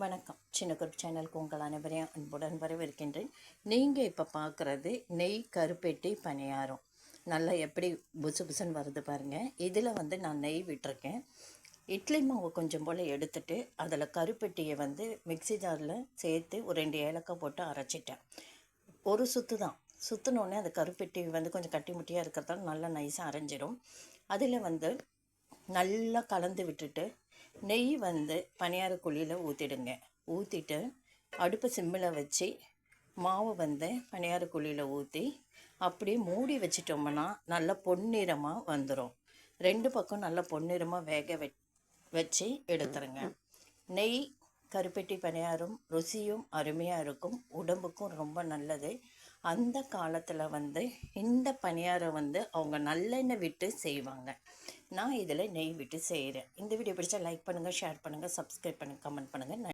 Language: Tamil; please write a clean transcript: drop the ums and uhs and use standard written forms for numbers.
வணக்கம். சின்னக்குருப் சேனலுக்கு உங்கள் அனைவரையும் அன்புடன் வரவேற்கின்றேன். நீங்கள் இப்போ பார்க்குறது நெய் கருப்பெட்டி பணியாரம். நல்லா எப்படி புசு புசுன்னு வருது பாருங்கள். இதில் நான் நெய் விட்டுருக்கேன். இட்லி மாவு கொஞ்சம் போல் எடுத்துட்டு அதில் கருப்பெட்டியை மிக்சி ஜாரில் சேர்த்து ஒரு 2 ஏலக்காய் போட்டு அரைச்சிட்டேன். ஒரு சுற்று தான். சுற்றினோடனே அந்த கருப்பெட்டி கொஞ்சம் கட்டி முட்டியாக இருக்கிறதால நல்லா நைஸாக அரைஞ்சிடும். அதில் நல்லா கலந்து விட்டுட்டு நெய் பணியார குழியில் ஊற்றிடுங்க. ஊற்றிட்டு அடுப்பு சிம்மில் வச்சு மாவு பணியார குழியில் ஊற்றி அப்படியே மூடி வச்சிட்டோம்னா நல்லா பொன்னிறமாக வந்துடும். 2 பக்கம் நல்லா பொன்னிறமாக வேக வச்சு எடுத்துருங்க. நெய் கருப்பெட்டி பணியாரம் ருசியும் அருமையாக இருக்கும், உடம்புக்கும் ரொம்ப நல்லது. அந்த காலத்தில் இந்த பணியாரம் அவங்க நல்லெண்ணெய் விட்டு செய்வாங்க. நான் இதில் நெய் விட்டு செய்கிறேன். இந்த வீடியோ பிடிச்சா லைக் பண்ணுங்கள், ஷேர் பண்ணுங்கள், சப்ஸ்கிரைப் பண்ணுங்கள், கமெண்ட் பண்ணுங்கள்.